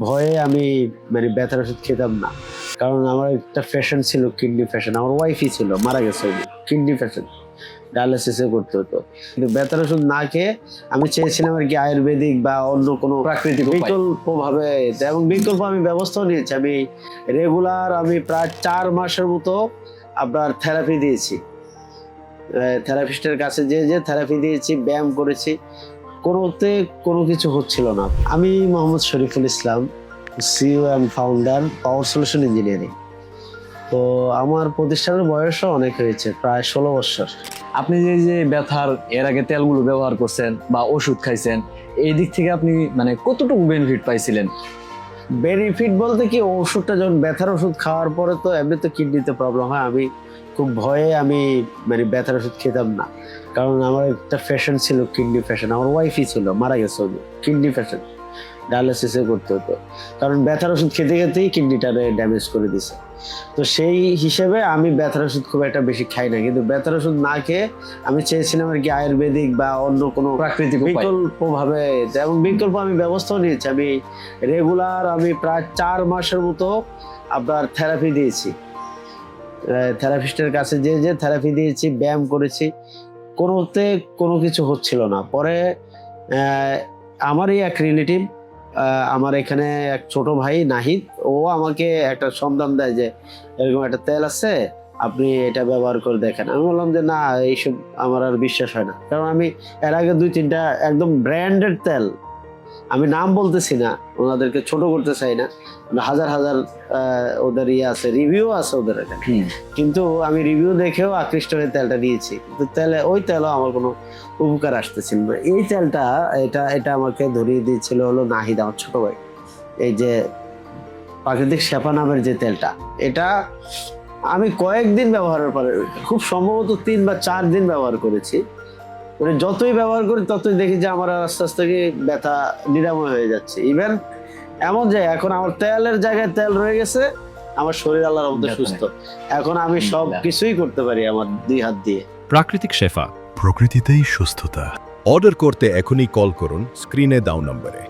ভয়ে আমি মানে ব্যথার ওষুধ খেতাম না, কারণ আমার একটা পেশেন্ট ছিল, কিডনি পেশেন্ট। আমার ওয়াইফই ছিল, মারা গেছে, কিডনি পেশেন্ট, ডায়ালিসিসে করতে হতো। কিন্তু ব্যথার ওষুধ না খেয়ে আমি চেয়েছিলাম আর কি আয়ুর্বেদিক বা অন্য কোনো প্রাকৃতিক বিকল্প ভাবে, এবং বিকল্প আমি ব্যবস্থাও নিয়েছি। আমি রেগুলার আমি প্রায় 4 মাসের মতো আপনার থেরাপি দিয়েছি, থেরাপিস্টের কাছে যে থেরাপি দিয়েছি, ব্যায়াম করেছি, কোনোতে কোনো কিছু হচ্ছিল না। আমি Mohammad Shariful Islam, CEO and founder, power solution engineering. তো আমার প্রতিষ্ঠানের বয়সও অনেক হয়েছে, প্রায় 16 বছর। আপনি যে ব্যথার এর আগে তেলগুলো ব্যবহার করছেন বা ওষুধ খাইছেন, এই দিক থেকে আপনি মানে কতটুকু বেনিফিট পাইছিলেন? বেনিফিট বলতে কি, ওষুধটা যখন ব্যথার ওষুধ খাওয়ার পরে তো এমনি তো কিডনিতে প্রবলেম হয়। আমি খুব ভয়ে আমি মানে ব্যথার ওষুধ খেতাম না, কারণ আমার একটা পেশেন্ট ছিল, কিডনি পেশেন্ট। আমার ওয়াইফই ছিল, মারা গেছে, কিডনি পেশেন্ট, ডায়ালিসিসে করতে হতো, কারণ ব্যথার ওষুধ খেতে খেতেই কিডনিটারে ড্যামেজ করে দিছে। তো সেই হিসেবে আমি ব্যথার ওষুধ খুব একটা বেশি খাই না, কিন্তু ব্যথার ওষুধ না খেয়ে আমি চেয়েছিলাম আর কি আয়ুর্বেদিক বা অন্য কোনো প্রাকৃতিক বিকল্প ভাবে, এবং বিকল্প আমি ব্যবস্থাও নিয়েছি। আমি রেগুলার আমি প্রায় 4 মাসের মতো আপনার থেরাপি দিয়েছি, থেরাপিস্টের কাছে যে থেরাপি দিয়েছি, ব্যায়াম করেছি, কোনোতে কোনো কিছু হচ্ছিল না। পরে আমারই এক রিলেটিভ, আমার এখানে এক ছোট ভাই নাহিদ, ও আমাকে একটা সন্ধান দেয় যে এরকম একটা তেল আছে, আপনি এটা ব্যবহার করে দেখেন। আমি বললাম যে না, এইসব আমার আর বিশ্বাস হয় না, কারণ আমি এর আগে 2-3টা একদম ব্র্যান্ডেড তেল, আমি নাম বলতেছি না, ওনাদেরকে ছোট করতে চাই না, হাজার হাজার ওদের ইয়ে আছে, রিভিউ আছে ওদের এখানে, কিন্তু আমি রিভিউ দেখেও আকৃষ্ট হয়ে তেলটা নিয়েছি। কিন্তু ওই তেলও আমার কোনো উপকার আসতেছিল না। এই তেলটা এটা আমাকে ধরিয়ে দিয়েছিল হলো নাহিদ, আমার ছোট ভাই। এই যে প্রাকৃতিক শেফা নামের যে তেলটা, এটা আমি কয়েকদিন ব্যবহারের পরে, খুব সম্ভবত 3 বা 4 দিন ব্যবহার করেছি। যতই ব্যবহার করি ততই দেখি যে আমার আস্তে আস্তে ব্যথা নিরাময় হয়ে যাচ্ছে। ইভেন এমন যে এখন আমার তেলের জায়গায় তেল রয়ে গেছে, আমার শরীর আল্লাহর রহমতে সুস্থ। এখন আমি সব কিছুই করতে পারি আমার 2 হাত দিয়ে। প্রাকৃতিক শেফা, প্রকৃতিতেই সুস্থতা। অর্ডার করতে এখনই কল করুন স্ক্রিনে দাও নম্বরে।